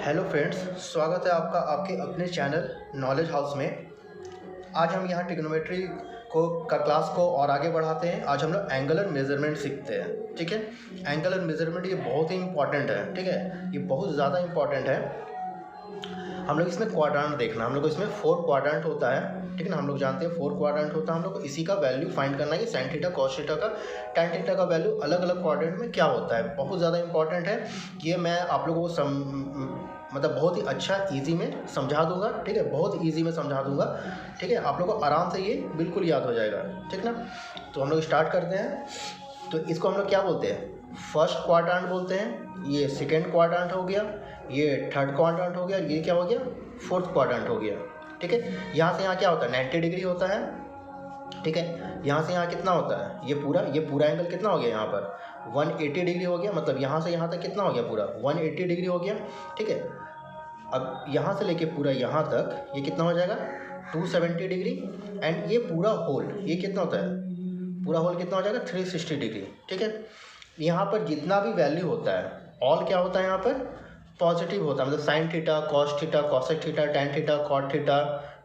Hello friends, स्वागत है आपका आपके अपने चैनल नॉलेज हाउस में। आज हम यहाँ ट्रिग्नोमेट्री का क्लास को और आगे बढ़ाते हैं। आज हम लोग एंगुलर मेजरमेंट सीखते हैं। ठीक है, एंगुलर मेजरमेंट ये बहुत ही इंपॉर्टेंट है। ठीक है, ये बहुत ज़्यादा इंपॉर्टेंट है। हम लोग इसमें क्वाड्रेंट देखना, हम लोग को इसमें 4 क्वाड्रेंट होता है। ठीक है ना, हम लोग जानते हैं 4 क्वाड्रेंट होता है। हम लोग को इसी का वैल्यू फाइंड करना है कि साइन थीटा, कॉस थीटा का, टैन थीटा का वैल्यू अलग अलग क्वाड्रेंट में क्या होता है। बहुत ज़्यादा इंपॉर्टेंट है ये। मैं आप लोगों को मतलब बहुत ही अच्छा इजी में समझा दूंगा। ठीक है, बहुत इजी में समझा दूंगा। ठीक है, आप लोग को आराम से ये बिल्कुल याद हो जाएगा। ठीक ना, तो हम लोग स्टार्ट करते हैं। तो इसको हम लोग क्या बोलते हैं? फर्स्ट क्वाड्रेंट बोलते हैं। ये सेकेंड क्वाड्रेंट हो गया, ये थर्ड क्वाड्रेंट हो गया, ये क्या हो गया? फोर्थ क्वाड्रेंट हो गया। ठीक है, यहाँ से यहाँ क्या होता है? 90 डिग्री होता है। ठीक है, यहाँ से यहाँ कितना होता है? ये पूरा एंगल कितना हो गया? यहाँ पर 180 डिग्री हो गया। मतलब यहाँ से यहाँ तक कितना हो गया? पूरा 180 डिग्री हो गया। ठीक है, अब यहाँ से लेके पूरा यहाँ तक ये कितना हो जाएगा? 270 डिग्री। एंड ये पूरा होल ये कितना होता है? पूरा होल कितना हो जाएगा? 360 डिग्री। ठीक है, यहाँ पर जितना भी वैल्यू होता है ऑल क्या होता है? यहाँ पर पॉजिटिव होता है। मतलब sine theta, cos theta, cosec theta, tan theta, cot theta,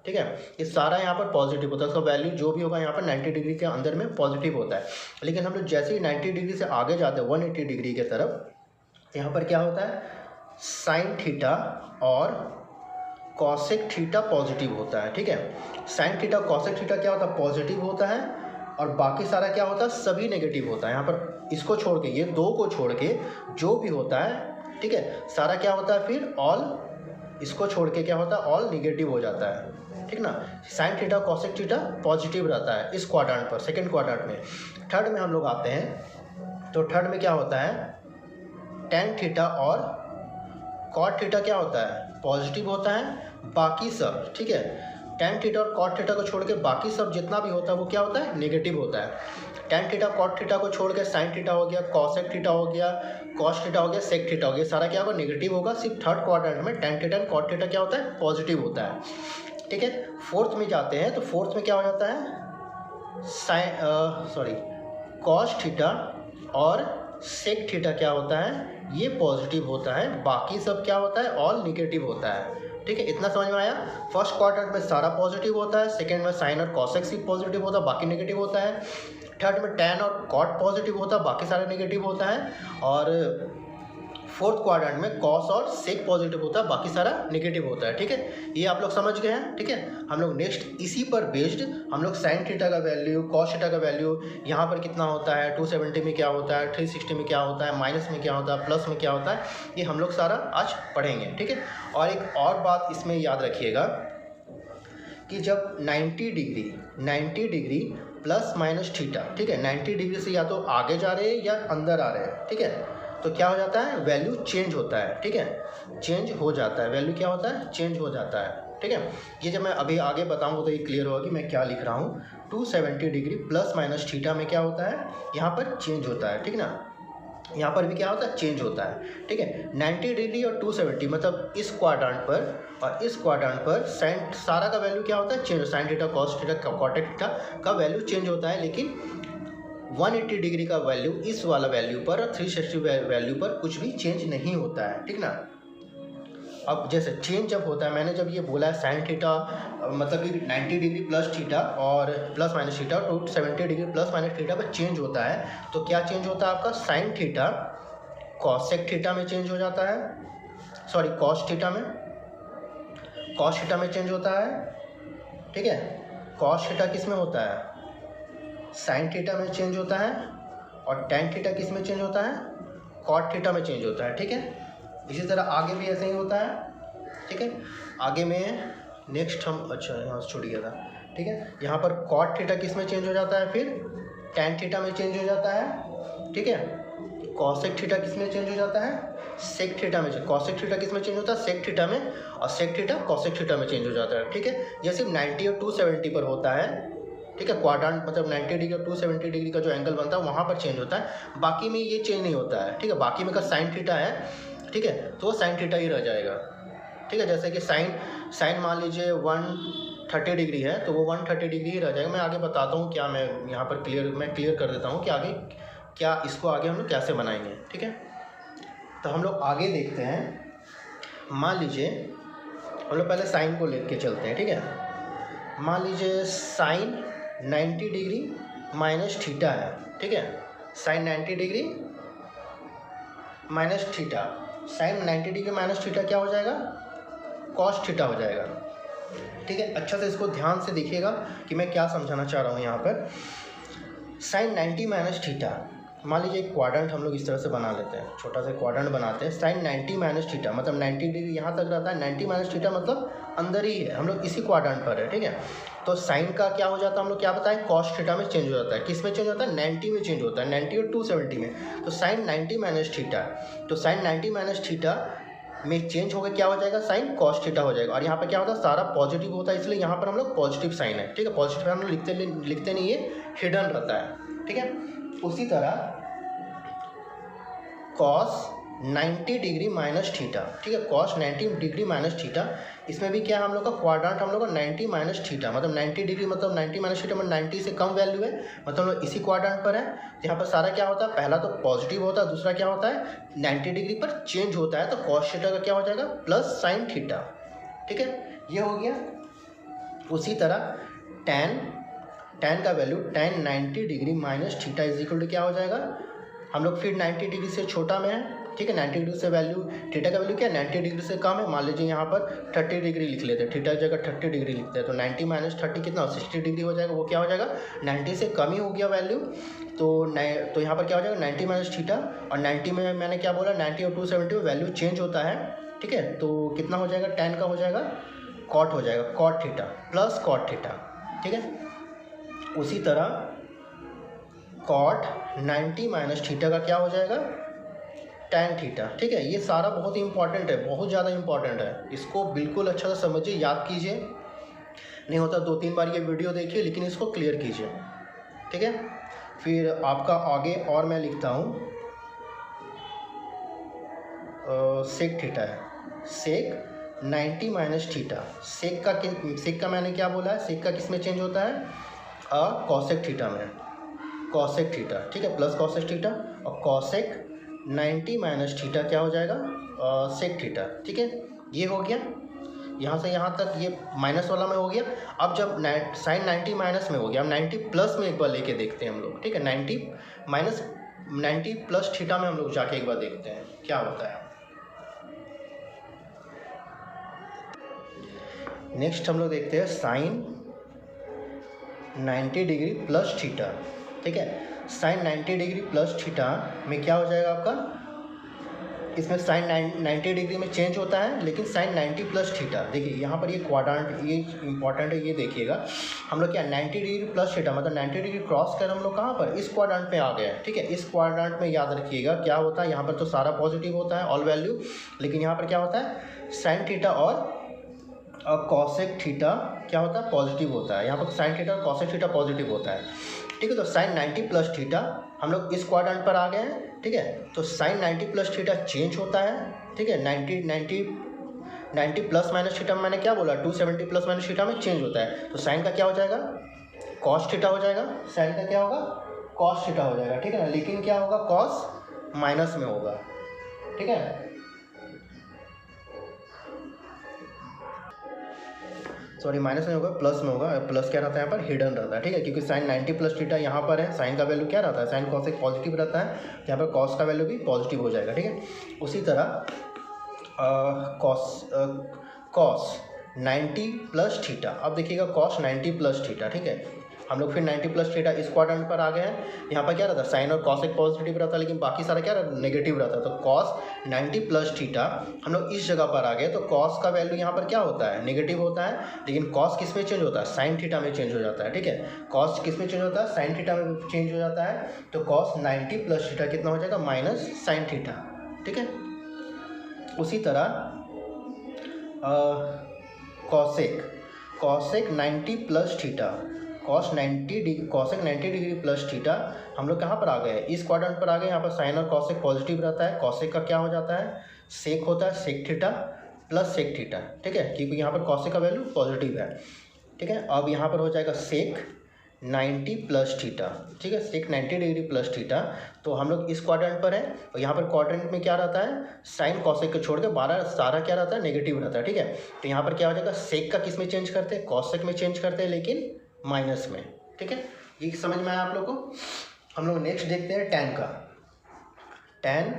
ठीक है, ये सारा यहाँ पर पॉजिटिव होता है। उसका वैल्यू जो भी होगा यहाँ पर 90 डिग्री के अंदर में पॉजिटिव होता है। लेकिन हम लोग जैसे ही 90 डिग्री से आगे जाते हैं 180 डिग्री के तरफ, यहाँ पर क्या होता है? साइन थीटा और कॉसेक थीटा पॉजिटिव होता है। ठीक है, साइन थीटा, कॉसेक थीटा क्या होता है? पॉजिटिव होता है। और बाकी सारा क्या होता है? सभी नेगेटिव होता है। यहाँ पर इसको छोड़ के, ये दो को छोड़ के जो भी होता है, ठीक है, सारा क्या होता है? फिर ऑल, इसको छोड़ के क्या होता है? ऑल निगेटिव हो जाता है। ठीक ना, sine theta, cosec theta positive रहता है इस क्वाड्रेंट पर, सेकंड क्वाड्रेंट में। थर्ड में हम लोग आते हैं, तो थर्ड में क्या होता है? टैन थीटा और कॉट थीटा क्या होता है? पॉजिटिव होता है। बाकी सब, ठीक है, टैन थीटा और कॉट थीटा को छोड़ के बाकी सब जितना भी होता है वो क्या होता है? नेगेटिव होता है। टैन थीटा, कॉट थीटा को छोड़ के साइन थीटा हो गया, कॉसेक थीटा हो गया, कॉस थीटा हो गया, सेक थीटा हो गया, सारा क्या होगा? नेगेटिव होगा। सिर्फ थर्ड क्वाड्रेंट में tan theta and cot theta क्या होता है? पॉजिटिव होता है। ठीक है, फोर्थ में जाते हैं, तो फोर्थ में क्या हो जाता है? कॉस थीटा और सेक थीटा क्या होता है? ये पॉजिटिव होता है। बाकी सब क्या होता है? ऑल निगेटिव होता है। ठीक है, इतना समझ में आया? फर्स्ट क्वाड्रेंट में सारा पॉजिटिव होता है, सेकंड में साइन और कॉसेक सिर्फ पॉजिटिव होता है, बाकी नेगेटिव होता है। थर्ड में टैन और कॉट पॉजिटिव होता है, बाकी सारा नेगेटिव होता है। और फोर्थ क्वाड्रेंट में कॉस और सेक पॉजिटिव होता है, बाकी सारा नेगेटिव होता है। ठीक है, ये आप लोग समझ गए हैं। ठीक है, हम लोग नेक्स्ट इसी पर बेस्ड हम लोग साइन थीटा का वैल्यू, कॉस थीटा का वैल्यू यहाँ पर कितना होता है, 270 में क्या होता है, 360 में क्या होता है, माइनस में क्या होता है, प्लस में क्या होता है, ये हम लोग सारा आज पढ़ेंगे। ठीक है, और एक और बात इसमें याद रखिएगा कि जब 90 डिग्री प्लस माइनस थीटा, ठीक है, 90 डिग्री से या तो आगे जा रहे हैं या अंदर आ रहे हैं, ठीक है, तो क्या हो जाता है? वैल्यू चेंज होता है। ठीक है, चेंज हो जाता है, वैल्यू क्या होता है? चेंज हो जाता है। ठीक है, ये जब मैं अभी आगे बताऊंगा तो ये क्लियर होगा कि मैं क्या लिख रहा हूँ। 270 डिग्री प्लस माइनस थीटा में क्या होता है? यहाँ पर चेंज होता है। ठीक ना, यहाँ पर भी क्या होता है? चेंज होता है। ठीक है, 90 डिग्री और 270 मतलब इस क्वाड्रेंट पर और इस क्वाड्रेंट पर साइन सारा का वैल्यू क्या होता है? Change. Sine theta, cos theta, कॉटेक थीटा का वैल्यू चेंज होता है, लेकिन 180 डिग्री का वैल्यू इस वाला वैल्यू पर और 360 वैल्यू पर कुछ भी चेंज नहीं होता है। ठीक ना, अब जैसे चेंज जब होता है, मैंने जब ये बोला है साइन थीटा मतलब कि 90 डिग्री प्लस थीटा और प्लस माइनस थीटा, तो 70 डिग्री प्लस माइनस थीटा पर चेंज होता है, तो क्या चेंज होता है? आपका साइन थीटा कॉसेक थीटा में चेंज हो जाता है, सॉरी कॉस थीटा में चेंज होता है। ठीक है, कॉस थीटा किस में होता है? साइन थीटा में चेंज होता है। और टैन थीटा किस में चेंज होता है? कॉट थीटा में चेंज होता है। ठीक है, इसी तरह आगे भी ऐसे ही होता है। ठीक है, आगे में नेक्स्ट हम, अच्छा यहाँ से छूट गया था। ठीक है, यहाँ पर कॉट थीटा किस में चेंज हो जाता है? फिर टैन थीटा में चेंज हो जाता है। ठीक है, कॉसेक थीटा किस में चेंज हो जाता है? सेक थीटा में। कॉसेक थीटा किस में चेंज होता है? सेक थीटा में। और सेक थीटा कॉसेक थीटा में चेंज हो जाता है। ठीक है, यह सिर्फ 90 और 270 पर होता है। ठीक है, क्वाड्रेंट मतलब 90 डिग्री और 270 डिग्री का जो एंगल बनता है वहाँ पर चेंज होता है, बाकी में ये चेंज नहीं होता है। ठीक है, बाकी में का साइन थीटा है, ठीक है, तो वो साइन थीटा ही रह जाएगा। ठीक है, जैसे कि साइन मान लीजिए 130 डिग्री है, तो वो 130 डिग्री ही रह जाएगा। मैं आगे बताता हूँ क्या, मैं यहाँ पर क्लियर कर देता हूँ कि आगे क्या, इसको आगे हम लोग कैसे बनाएंगे। ठीक है, तो हम लोग आगे देखते हैं। मान लीजिए हम लोग पहले साइन को लेके चलते हैं, ठीक है। मान लीजिए साइन 90 डिग्री माइनस थीटा है, ठीक है। Sine 90 degree minus theta, sine 90 degree minus theta क्या हो जाएगा, कॉस थीटा हो जाएगा, ठीक है। अच्छा से इसको ध्यान से देखिएगा कि मैं क्या समझाना चाह रहा हूँ यहाँ पर। साइन 90 माइनस थीटा, मान लीजिए एक क्वाड्रेंट हम लोग इस तरह से बना लेते हैं, छोटा सा क्वाड्रेंट बनाते हैं। साइन 90 माइनस थीटा मतलब 90 डिग्री यहाँ तक रहता है, 90 माइनस थीटा मतलब अंदर ही है, हम लोग इसी क्वाड्रेंट पर है, ठीक है। तो साइन का क्या हो जाता है, हम लोग क्या बताएं, कॉस थीटा में चेंज हो जाता है। किस में चेंज होता है, 90 में चेंज होता है, 90 और 270 में। तो साइन 90 माइनस थीटा, तो साइन 90 माइनस थीटा में चेंज होकर क्या हो जाएगा, साइन कॉस थीटा हो जाएगा। और यहाँ पर क्या होता है, सारा पॉजिटिव होता है, इसलिए यहाँ पर हम लोग पॉजिटिव साइन है, ठीक है। पॉजिटिव हम लोग लिखते नहीं, ये हिडन रहता है, ठीक है। उसी तरह कॉस 90 डिग्री माइनस थीटा, ठीक है। कॉस 90 डिग्री माइनस थीटा, इसमें भी क्या है हम लोग का क्वाड्रेंट, हम लोग का 90 माइनस थीटा मतलब 90 डिग्री मतलब 90 माइनस थीटा मतलब 90 से कम वैल्यू है, मतलब हम लोग इसी क्वाड्रेंट पर है। यहाँ पर सारा क्या होता है, पहला तो पॉजिटिव होता है, दूसरा क्या होता है 90 डिग्री पर चेंज होता है, तो कॉस थीटा का क्या हो जाएगा प्लस साइन थीटा, ठीक है। ये हो गया। उसी तरह tan का value tan 90 degree minus theta is equal to क्या हो जाएगा, हम लोग फिर 90 डिग्री से छोटा में है, ठीक है। 90 डिग्री से वैल्यू थीटा का वैल्यू क्या है, 90 डिग्री से कम है। मान लीजिए यहाँ पर 30 डिग्री लिख लेते हैं, थीटा की जगह 30 डिग्री लिखते हैं, तो 90 माइनस 30 कितना 60 डिग्री हो जाएगा। वो क्या हो जाएगा, 90 से कम ही हो गया वैल्यू, तो यहाँ पर क्या हो जाएगा 90 माइनस थीटा, और 90 में मैंने क्या बोला 90 और 270 में वैल्यू चेंज होता है, ठीक है। तो कितना हो जाएगा, tan का हो जाएगा कॉट हो जाएगा, cot theta plus cot theta, ठीक है। उसी तरह कॉट 90 माइनस थीटा का क्या हो जाएगा, tan थीटा, ठीक है। ये सारा बहुत ही इंपॉर्टेंट है, बहुत ज़्यादा इंपॉर्टेंट है, इसको बिल्कुल अच्छा से समझिए, याद कीजिए। नहीं होता 2-3 बार ये वीडियो देखिए, लेकिन इसको क्लियर कीजिए, ठीक है। फिर आपका आगे और मैं लिखता हूँ सेक थीटा है, सेक 90 माइनस थीटा, सेक का मैंने क्या बोला है, सेक का किस में चेंज होता है, कॉसेक थीटा में, कॉसेक थीटा, ठीक है, प्लस कॉसेक थीटा, और कॉसेक 90 माइनस थीटा क्या हो जाएगा, सेक थीटा, ठीक है। ये हो गया, यहाँ से यहाँ तक ये माइनस वाला में हो गया। अब जब साइन 90 माइनस में हो गया, अब 90 प्लस में एक बार लेके देखते हैं हम लोग, ठीक है। 90 प्लस थीटा में हम लोग जाके एक बार देखते हैं क्या होता है। नेक्स्ट हम लोग देखते हैं साइन 90 डिग्री प्लस थीटा, ठीक है। साइन 90 डिग्री प्लस थीटा में क्या हो जाएगा आपका, इसमें साइन 90 डिग्री में चेंज होता है, लेकिन साइन 90 प्लस थीटा, देखिए यहाँ पर ये क्वाड्रेंट ये इंपॉर्टेंट है, ये देखिएगा। हम लोग क्या 90 डिग्री प्लस थीटा मतलब 90 डिग्री क्रॉस कर हम लोग कहाँ पर, इस क्वाड्रेंट में आ गए हैं, ठीक है। इस क्वाड्रेंट में याद रखिएगा क्या होता है, यहाँ पर तो सारा पॉजिटिव होता है ऑल वैल्यू, लेकिन यहाँ पर क्या होता है साइन थीटा और कॉसेक थीटा क्या होता है पॉजिटिव होता है। यहाँ पर साइन थीटा और कॉसेक थीटा पॉजिटिव होता है, ठीक है। तो साइन 90 प्लस थीटा हम लोग इस क्वाड्रेंट पर आ गए हैं, ठीक है। तो साइन 90 प्लस थीटा चेंज होता है, ठीक है। 90 प्लस माइनस थीटा में मैंने क्या बोला 270 प्लस माइनस थीटा में चेंज होता है, तो साइन का क्या हो जाएगा कॉस थीटा हो जाएगा, साइन का क्या होगा कॉस थीटा हो जाएगा, ठीक है ना। लेकिन क्या होगा कॉस माइनस में होगा, ठीक है। सॉरी माइनस में होगा प्लस में होगा, प्लस क्या रहता है यहाँ पर हिडन रहता है, ठीक है। क्योंकि साइन 90 प्लस थीटा यहाँ पर है, साइन का वैल्यू क्या रहता है साइन कॉस एक पॉजिटिव रहता है, तो यहाँ पर कॉस का वैल्यू भी पॉजिटिव हो जाएगा, ठीक है। उसी तरह कॉस 90 प्लस थीटा, अब देखिएगा कॉस 90 प्लस थीटा, ठीक है। हम लोग फिर 90 प्लस थीटा इस क्वाड्रेंट पर आ गए हैं। यहाँ पर क्या रहता है साइन और कॉस एक पॉजिटिव रहता है, लेकिन बाकी सारा क्या नेगेटिव रहता है। तो कॉस 90 प्लस थीटा हम लोग इस जगह पर आ गए, तो कॉस का वैल्यू यहाँ पर क्या होता है नेगेटिव होता है, लेकिन कॉस किस में चेंज होता है साइन थीटा में चेंज हो जाता है, ठीक है। कॉस किस में चेंज होता है साइन थीटा में चेंज हो जाता है, तो कॉस 90 प्लस थीटा कितना हो जाएगा माइनस साइन थीटा, ठीक है। उसी तरह cosec 90 plus theta, cosec 90 degree plus theta हम लोग कहाँ पर आ गए इस क्वाड्रेंट पर आ गए। यहाँ पर साइन और कॉसेक पॉजिटिव रहता है, कॉसेक का क्या हो जाता है सेक होता है, sec theta plus sec theta, ठीक है, क्योंकि यहाँ पर कॉसेक का वैल्यू पॉजिटिव है, ठीक है। अब यहाँ पर हो जाएगा सेक 90 प्लस थीटा, ठीक है, सेक 90 डिग्री प्लस थीटा। तो हम लोग इस क्वाड्रेंट पर हैं और यहाँ पर क्वाड्रेंट में क्या रहता है, साइन कॉसेक को छोड़ के सारा क्या रहता है, नेगेटिव रहता है, ठीक है। तो यहाँ पर क्या हो जाएगा, सेक का किस में चेंज करते हैं, कॉसेक में चेंज करते हैं, लेकिन माइनस में, ठीक है। ये समझ में आया आप लोग को। हम लोग नेक्स्ट देखते हैं टैन का। Tan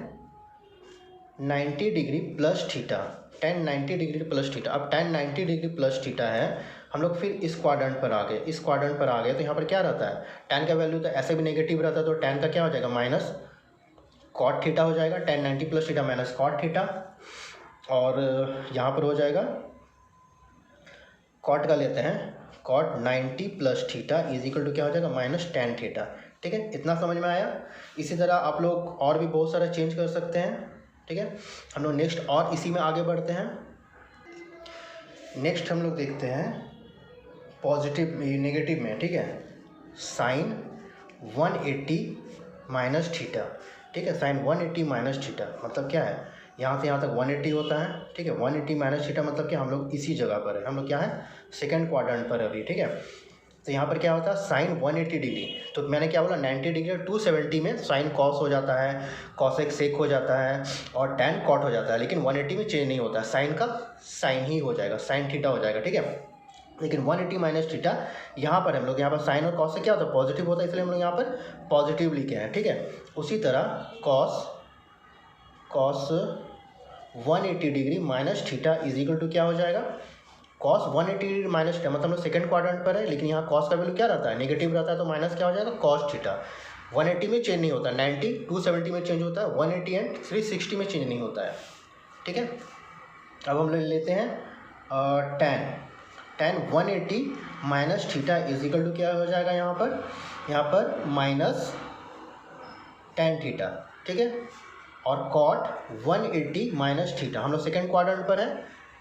90 degree plus theta, tan 90 degree plus theta. अब टैन 90 डिग्री प्लस थीटा है, हम लोग फिर इस क्वाड्रेंट पर आ गए, इस क्वाड्रेंट पर आ गए। तो यहाँ पर क्या रहता है, टैन का वैल्यू तो ऐसे भी नेगेटिव रहता है, तो टैन का क्या हो जाएगा, माइनस कॉट थीटा हो जाएगा। Tan 90 plus theta minus cot theta, और यहाँ पर हो जाएगा कॉट का लेते हैं, cot 90 plus theta is equal to क्या हो जाएगा, माइनस टैन थीटा, ठीक है। इतना समझ में आया। इसी तरह आप लोग और भी बहुत सारा चेंज कर सकते हैं, ठीक है। हम लोग नेक्स्ट और इसी में आगे बढ़ते हैं। नेक्स्ट हम लोग देखते हैं पॉजिटिव नेगेटिव में, ठीक है, साइन 180 माइनस थीटा, ठीक है। साइन 180 माइनस थीटा मतलब क्या है, यहाँ से यहाँ तक 180 होता है, ठीक है। 180 माइनस थीटा मतलब क्या, हम लोग इसी जगह पर है, हम लोग क्या है, सेकंड क्वाड्रेंट पर अभी, ठीक है। तो यहाँ पर क्या होता है, साइन 180 डिग्री, तो मैंने क्या बोला 90 डिग्री और 270 में साइन कॉस हो जाता है, कॉसेक सेक हो जाता है, और टैन कॉट हो जाता है, लेकिन 180 में चेंज नहीं होता है, साइन का साइन ही हो जाएगा, साइन थीटा हो जाएगा, ठीक है। लेकिन 180 माइनस थीटा यहाँ पर हम लोग, यहाँ पर साइन और कॉस से क्या होता है, पॉजिटिव होता है, इसलिए हम लोग यहाँ पर पॉजिटिव लिखे हैं, ठीक है। उसी तरह cos 180 degree minus theta is equal to क्या हो जाएगा, कॉस 180 डिग्री माइनस थीटा, मतलब हम लोग सेकंड क्वाड्रेंट पर है, लेकिन यहाँ कॉस का वैल्यू क्या रहता है, नेगेटिव रहता है, तो माइनस क्या हो जाएगा, कॉस थीटा। 180 में चेंज नहीं होता, 90 270 में चेंज होता है, 180 एंड 360 में चेंज नहीं होता है, ठीक है। अब हम लोग लेते हैं tan 180 minus theta is equal to क्या हो जाएगा, यहाँ पर माइनस टैन थीटा, ठीक है। और कॉट 180 माइनस थीटा, हम लोग सेकंड क्वाड्रेंट पर है,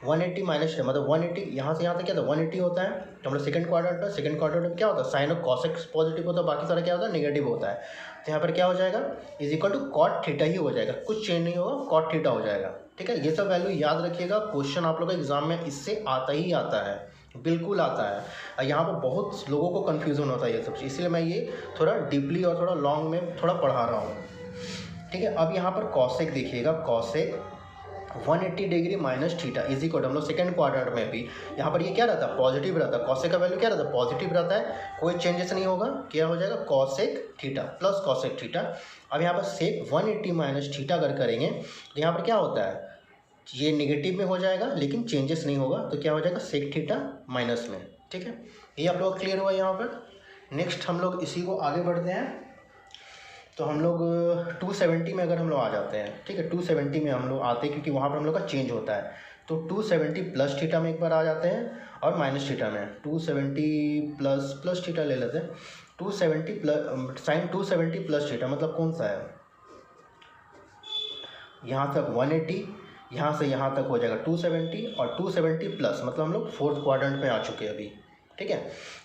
180 माइनस थीटा मतलब 180, यहाँ से यहाँ तक क्या था 180 होता है, तो हम लोग सेकंड क्वाड्रेंट पर, सेकंड क्वाड्रेंट में क्या होता है, साइन और कॉसेक पॉजिटिव होता है, बाकी सारा क्या होता है, नेगेटिव होता है। तो यहाँ पर क्या हो जाएगा, is equal to cot theta ही हो जाएगा, कुछ चेंज नहीं होगा, कॉट थीटा हो जाएगा, ठीक है। ये सब वैल्यू याद रखिएगा, क्वेश्चन आप लोग का एग्जाम में इससे आता ही आता है, बिल्कुल आता है। यहाँ पर बहुत लोगों को कन्फ्यूज़न होता है ये सब चीज़, इसलिए मैं ये थोड़ा डीपली और थोड़ा लॉन्ग में थोड़ा पढ़ा रहा हूँ, ठीक है। अब यहाँ पर कॉसेक देखिएगा, cosec 180 degree minus theta is equal, हम लोग सेकंड क्वाड्रेंट में भी यहाँ पर ये क्या रहता है, पॉजिटिव रहता है, कॉसेक का वैल्यू क्या रहता है, पॉजिटिव रहता है, कोई चेंजेस नहीं होगा, क्या हो जाएगा, cosec theta plus cosec theta. अब यहाँ पर सेक 180 माइनस थीटा अगर करेंगे तो यहाँ पर क्या होता है, ये नेगेटिव में हो जाएगा, लेकिन चेंजेस नहीं होगा, तो क्या हो जाएगा, सेक थीटा माइनस में, ठीक है। ये आप लोग क्लियर हुआ यहाँ पर। नेक्स्ट हम लोग इसी को आगे बढ़ते हैं। तो हम लोग 270 में अगर हम लोग आ जाते हैं, ठीक है, 270 में हम लोग आते हैं, क्योंकि वहाँ पर हम लोग का चेंज होता है। तो 270 प्लस थीटा में एक बार आ जाते हैं, और माइनस थीटा में 270 प्लस थीटा ले लेते हैं। 270 प्लस साइन 270 प्लस थीटा मतलब कौन सा है, यहाँ तक 180, यहाँ से यहाँ तक हो जाएगा 270, और 270 प्लस मतलब हम लोग फोर्थ क्वाड्रेंट में आ चुके हैं अभी, ठीक है।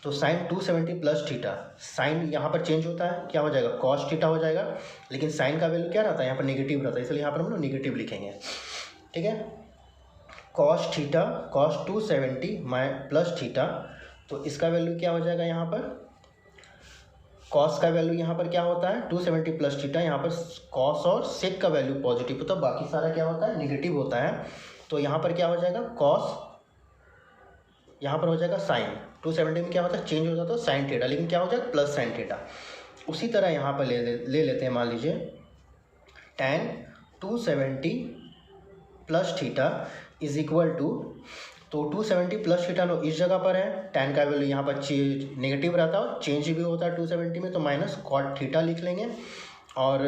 तो साइन 270 प्लस थीटा, साइन यहाँ पर चेंज होता है, क्या हो जाएगा, कॉस थीटा हो जाएगा, लेकिन साइन का वैल्यू क्या रहता है, यहाँ पर नेगेटिव रहता है, इसलिए यहाँ पर हम लोग नेगेटिव लिखेंगे, ठीक है। Cos theta, cos 270 plus theta, तो इसका वैल्यू क्या हो जाएगा, यहाँ पर कॉस का वैल्यू यहाँ पर क्या होता है 270 प्लस थीटा, यहाँ पर कॉस और सेक का वैल्यू पॉजिटिव होता है, बाकी सारा क्या होता है, नेगेटिव होता है। तो यहाँ पर क्या हो जाएगा, कॉस, यहाँ पर हो जाएगा साइन 270 में क्या होता है, चेंज हो जाता है साइन थीटा, लेकिन क्या हो जाएगा, प्लस साइन थीटा। उसी तरह यहाँ पर ले लेते हैं, मान लीजिए tan 270 plus theta is equal to, तो 270 प्लस थीटा लो इस जगह पर है, टैन का वैल्यू यहाँ पर नेगेटिव रहता है, चेंज भी होता है 270 में, तो माइनस कॉट थीटा लिख लेंगे, और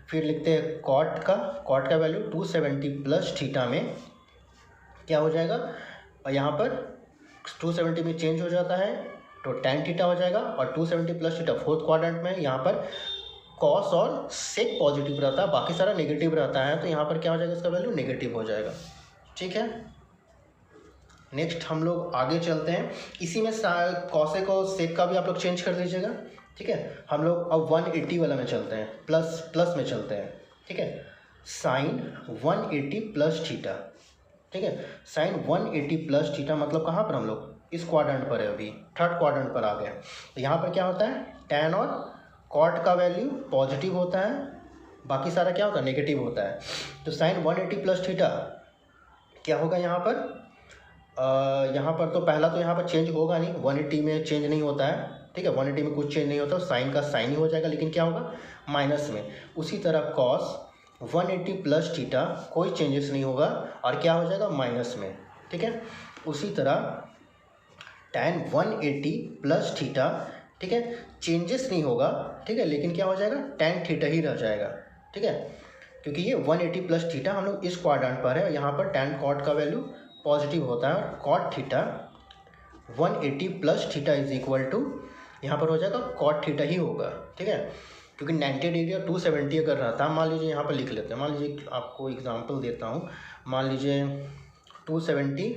फिर लिखते हैं कॉट का वैल्यू 270 प्लस थीटा में क्या हो जाएगा, और यहाँ पर 270 में चेंज हो जाता है, तो टैन थीटा हो जाएगा, और 270 प्लस थीटा फोर्थ क्वाड्रेंट में, यहाँ पर कॉस और सेक पॉजिटिव रहता है, बाकी सारा नेगेटिव रहता है, तो यहाँ पर क्या हो जाएगा, इसका वैल्यू नेगेटिव हो जाएगा, ठीक है। नेक्स्ट हम लोग आगे चलते हैं, इसी में कॉसेक और सेक का भी आप लोग चेंज कर लीजिएगा, ठीक है। हम लोग अब 180 वाला में चलते हैं, प्लस में चलते हैं, ठीक है। साइन 180 प्लस थीटा, ठीक है, साइन 180 प्लस थीटा मतलब कहाँ पर हम लोग इस क्वाड्रेंट पर है, अभी थर्ड क्वाड्रेंट पर आ गया। तो यहाँ पर क्या होता है, tan और cot का वैल्यू पॉजिटिव होता है, बाकी सारा क्या होता है, नेगेटिव होता है। तो साइन 180 प्लस थीटा क्या होगा यहाँ पर, यहाँ पर तो पहला तो यहाँ पर चेंज होगा नहीं, 180 में चेंज नहीं होता है, ठीक है, 180 में कुछ चेंज नहीं होता, साइन का साइन ही हो जाएगा, लेकिन क्या होगा, माइनस में। उसी तरह कॉस 180 प्लस थीटा कोई चेंजेस नहीं होगा और क्या हो जाएगा, माइनस में, ठीक है। उसी तरह tan 180 प्लस थीटा, ठीक है, चेंजेस नहीं होगा, ठीक है, लेकिन क्या हो जाएगा, tan थीटा ही रह जाएगा, ठीक है, क्योंकि ये 180 प्लस थीटा हम लोग इस क्वाड्रेंट पर है, यहाँ पर tan cot का वैल्यू पॉजिटिव होता है और cot theta 180 plus theta is equal to यहाँ पर हो जाएगा cot थीटा ही होगा, ठीक है, क्योंकि 90 डिग्री और 270 अगर रहता, मान लीजिए यहाँ पर लिख लेते हैं, मान लीजिए आपको एग्जांपल देता हूँ, मान लीजिए 270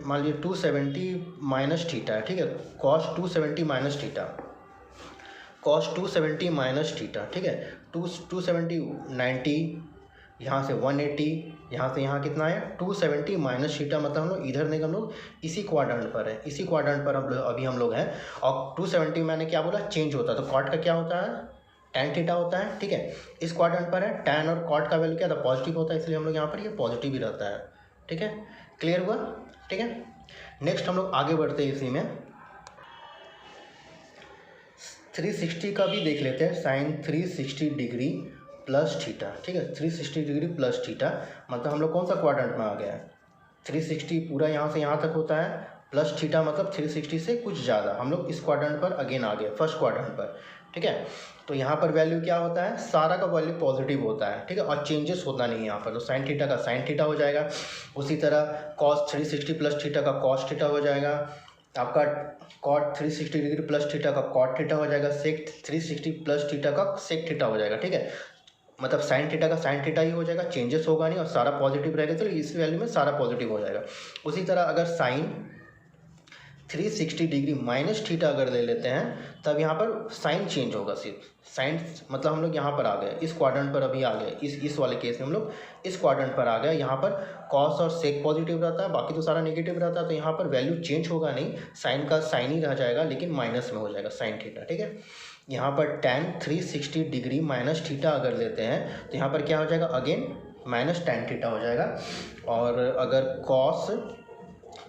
मान लीजिए 270 माइनस थीटा है, ठीक है, cos 270 minus theta, cos 270 minus theta, ठीक है, 270 90, यहाँ से 180, यहाँ से यहाँ कितना है 270 माइनस थीटा, मतलब हम लोग इधर नहीं, हम लोग इसी क्वाड्रेंट पर है, इसी क्वाड्रेंट पर अभी हम लोग हैं। और 270 मैंने क्या बोला, चेंज होता है, तो कॉट का क्या होता है, tan थीटा होता है, ठीक है, इस क्वाड्रेंट पर है, tan और कॉट का वैल्यू क्या था, पॉजिटिव होता है, इसलिए हम लोग यहाँ पर ये पॉजिटिव ही रहता है, ठीक है, क्लियर हुआ, ठीक है। नेक्स्ट हम लोग आगे बढ़ते हैं, इसी में 360 का भी देख लेते हैं, साइन 360 डिग्री प्लस थीटा, ठीक है, 360 डिग्री प्लस थीटा, मतलब हम लोग कौन सा क्वाड्रेंट में आ गया है, 360 पूरा यहाँ से यहाँ तक होता है, प्लस थीटा मतलब 360 से कुछ ज़्यादा, हम लोग इस क्वाड्रेंट पर अगेन आ गए, फर्स्ट क्वाड्रेंट पर, ठीक है। तो यहाँ पर वैल्यू क्या होता है, सारा का वैल्यू पॉजिटिव होता है, ठीक है, और चेंजेस होता नहीं है यहाँ पर, तो साइन थीटा का साइन थीटा हो जाएगा। उसी तरह कॉस 360 प्लस थीटा का कॉस थीटा हो जाएगा, आपका कॉट 360 डिग्री प्लस थीटा का कॉट थीटा हो जाएगा, सेक 360 प्लस थीटा का सेक थीटा हो जाएगा, ठीक है, मतलब साइन थीटा का साइन थीटा ही हो जाएगा, चेंजेस होगा नहीं और सारा पॉजिटिव रहेगा, तो इस वैल्यू में सारा पॉजिटिव हो जाएगा। उसी तरह अगर साइन 360 डिग्री माइनस थीटा अगर ले लेते हैं, तब यहाँ पर साइन चेंज होगा, सिर्फ साइन, मतलब हम लोग यहाँ पर आ गए, इस क्वाड्रेंट पर अभी आ गए, इस वाले केस में हम लोग इस क्वाड्रेंट पर आ गए, यहाँ पर कॉस और सेक पॉजिटिव रहता है, बाकी तो सारा नेगेटिव रहता है, तो यहाँ पर वैल्यू चेंज होगा नहीं, साइन का साइन ही रह जाएगा, लेकिन माइनस में हो जाएगा साइन थीटा, ठीक है। यहाँ पर tan 360 डिग्री माइनस थीटा अगर लेते हैं, तो यहाँ पर क्या हो जाएगा, अगेन माइनस tan थीटा हो जाएगा। और अगर कॉस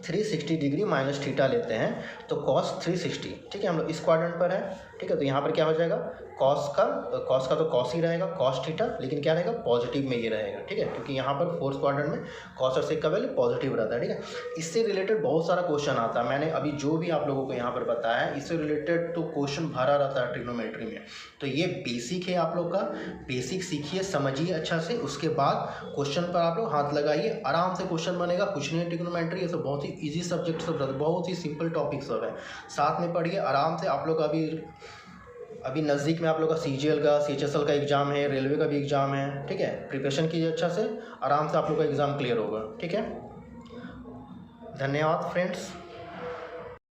360 डिग्री माइनस थीटा लेते हैं, तो कॉस 360, ठीक है, हम लोग इस क्वाड्रेंट पर है, ठीक है, तो यहाँ पर क्या हो जाएगा, कॉस का तो कॉस ही रहेगा, कॉस थीटा, लेकिन क्या रहेगा, पॉजिटिव में ये रहेगा, ठीक है, क्योंकि यहाँ पर फोर्थ क्वाड्रेंट में कॉस और सेक का वैल्यू पॉजिटिव रहता है, ठीक है। इससे रिलेटेड बहुत सारा क्वेश्चन आता है, मैंने अभी जो भी आप लोगों को यहाँ पर बताया है, इससे रिलेटेड तो क्वेश्चन भरा रहता है ट्रिग्नोमेट्री में। तो ये बेसिक है, आप लोग का बेसिक सीखिए, समझिए अच्छा से, उसके बाद क्वेश्चन पर आप लोग हाथ लगाइए, आराम से क्वेश्चन बनेगा, कुछ नहीं है ट्रिग्नोमेट्री, ये सब बहुत ही ईजी सब्जेक्ट सब रहता है, बहुत ही सिंपल टॉपिक सब है, साथ में पढ़िए आराम से। आप लोग का अभी नज़दीक में आप लोग का CGL का CHSL का एग्ज़ाम है, रेलवे का भी एग्ज़ाम है, ठीक है, प्रिपरेशन कीजिए अच्छा से, आराम से आप लोग का एग्ज़ाम क्लियर होगा, ठीक है। धन्यवाद फ्रेंड्स।